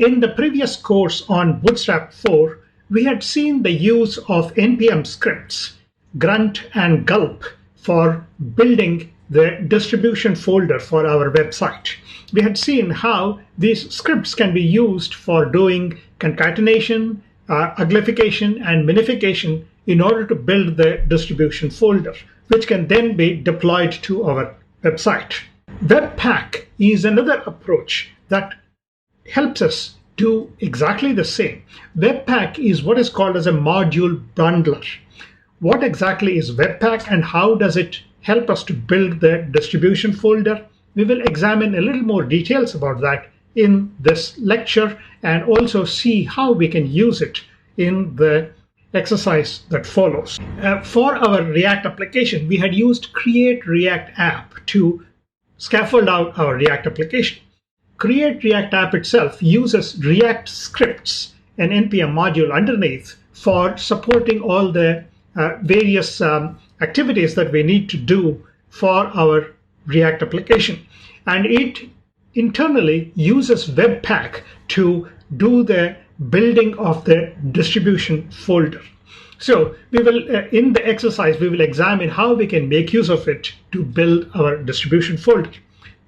In the previous course on Bootstrap 4, we had seen the use of NPM scripts, grunt and gulp, for building the distribution folder for our website. We had seen how these scripts can be used for doing concatenation, uglification, and minification in order to build the distribution folder, which can then be deployed to our website. Webpack is another approach that helps us do exactly the same. Webpack is what is called as a module bundler. What exactly is Webpack and how does it help us to build the distribution folder? We will examine a little more details about that in this lecture and also see how we can use it in the exercise that follows. For our React application, we had used Create React App to scaffold out our React application. Create React App itself uses React scripts, an NPM module underneath, for supporting all the various activities that we need to do for our React application. And it internally uses Webpack to do the building of the distribution folder. So we will, in the exercise, we will examine how we can make use of it to build our distribution folder.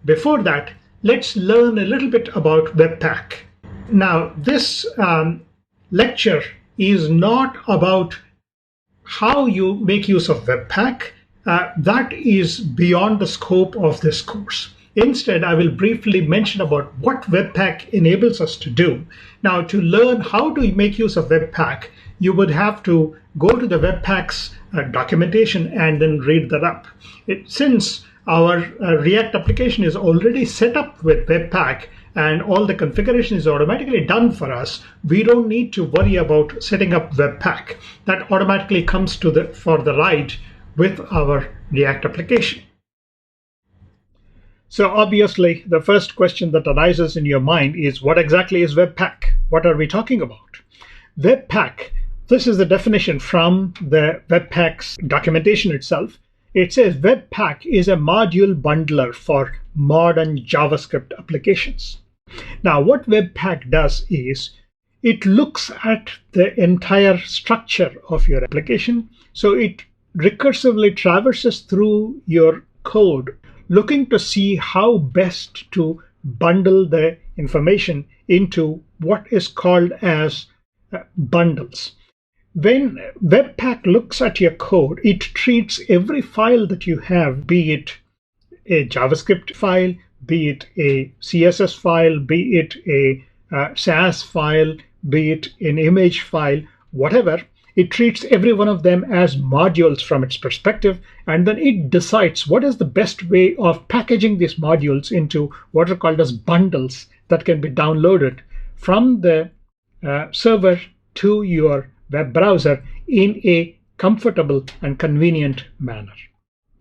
Before that, let's learn a little bit about Webpack. Now, this lecture is not about how you make use of Webpack. That is beyond the scope of this course. Instead, I will briefly mention about what Webpack enables us to do. Now, to learn how to make use of Webpack, you would have to go to the Webpack's documentation and then read that up. Since our React application is already set up with Webpack and all the configuration is automatically done for us, we don't need to worry about setting up Webpack. That automatically comes for the ride with our React application. So obviously, the first question that arises in your mind is, what exactly is Webpack? What are we talking about? Webpack, this is the definition from the Webpack's documentation itself. It says Webpack is a module bundler for modern JavaScript applications. Now, what Webpack does is it looks at the entire structure of your application. So it recursively traverses through your code, looking to see how best to bundle the information into what is called as bundles. When Webpack looks at your code, it treats every file that you have, be it a JavaScript file, be it a CSS file, be it a SAS file, be it an image file, whatever, it treats every one of them as modules from its perspective, and then it decides what is the best way of packaging these modules into what are called as bundles that can be downloaded from the server to your web browser in a comfortable and convenient manner.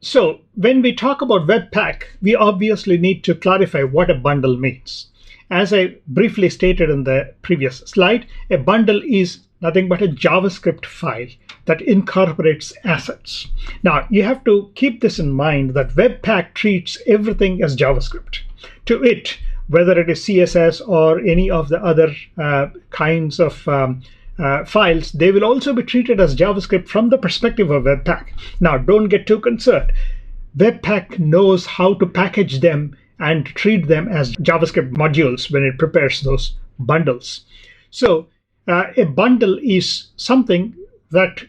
So when we talk about Webpack, we obviously need to clarify what a bundle means. As I briefly stated in the previous slide, a bundle is nothing but a JavaScript file that incorporates assets. Now, you have to keep this in mind that Webpack treats everything as JavaScript. To it, whether it is CSS or any of the other kinds of files, they will also be treated as JavaScript from the perspective of Webpack. Now, don't get too concerned. Webpack knows how to package them and treat them as JavaScript modules when it prepares those bundles. So a bundle is something that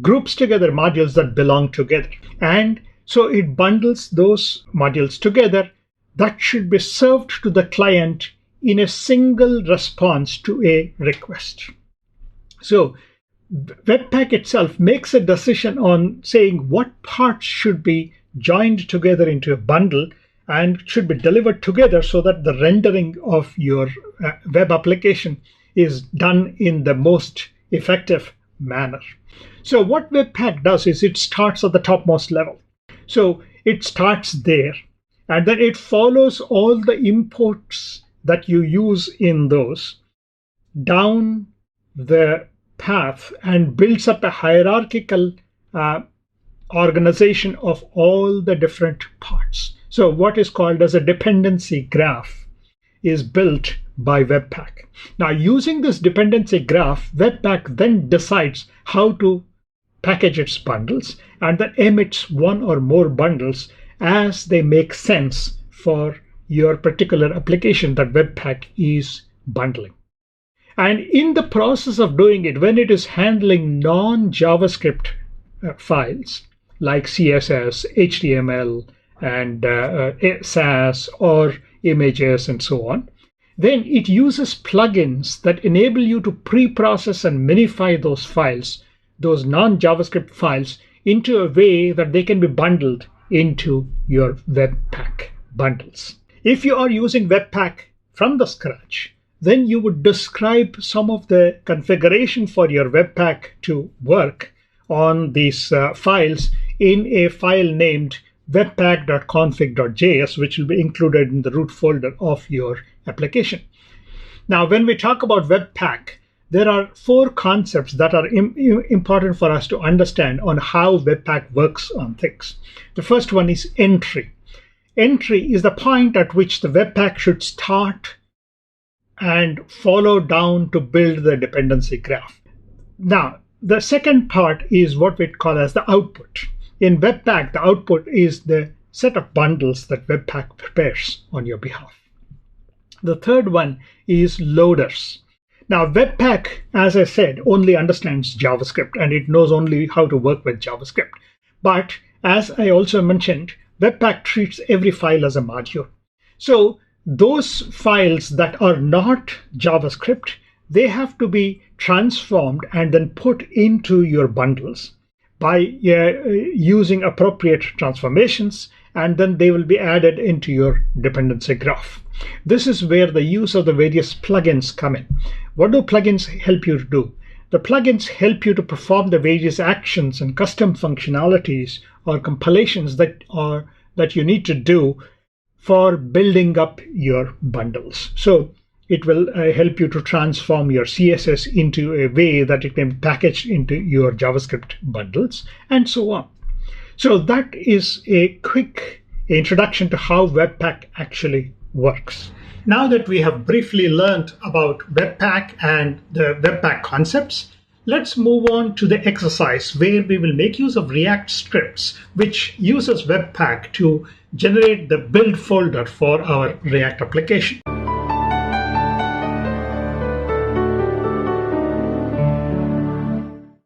groups together modules that belong together. And so it bundles those modules together that should be served to the client in a single response to a request. So Webpack itself makes a decision on saying what parts should be joined together into a bundle and should be delivered together so that the rendering of your web application is done in the most effective manner. So what Webpack does is it starts at the topmost level. So it starts there, and then it follows all the imports that you use in those down the path and builds up a hierarchical organization of all the different parts. So what is called as a dependency graph is built by Webpack. Now, using this dependency graph, Webpack then decides how to package its bundles and then emits one or more bundles as they make sense for your particular application that Webpack is bundling. And in the process of doing it, when it is handling non-JavaScript files like CSS, HTML, and SAS or images and so on, then it uses plugins that enable you to pre-process and minify those files, those non-JavaScript files, into a way that they can be bundled into your Webpack bundles. If you are using Webpack from the scratch, then you would describe some of the configuration for your Webpack to work on these files in a file named webpack.config.js, which will be included in the root folder of your application. Now, when we talk about Webpack, there are 4 concepts that are important for us to understand on how Webpack works on things. The first one is entry. Entry is the point at which the Webpack should start and follow down to build the dependency graph. Now, the second part is what we call as the output. In Webpack, the output is the set of bundles that Webpack prepares on your behalf. The third one is loaders. Now, Webpack, as I said, only understands JavaScript and it knows only how to work with JavaScript. But as I also mentioned, Webpack treats every file as a module. So those files that are not JavaScript, they have to be transformed and then put into your bundles by using appropriate transformations, and then they will be added into your dependency graph. This is where the use of the various plugins come in. What do plugins help you to do? The plugins help you to perform the various actions and custom functionalities or compilations that you need to do for building up your bundles. So it will help you to transform your CSS into a way that it can be packaged into your JavaScript bundles and so on. So that is a quick introduction to how Webpack actually works. Now that we have briefly learned about Webpack and the Webpack concepts, let's move on to the exercise where we will make use of React scripts, which uses Webpack to generate the build folder for our React application.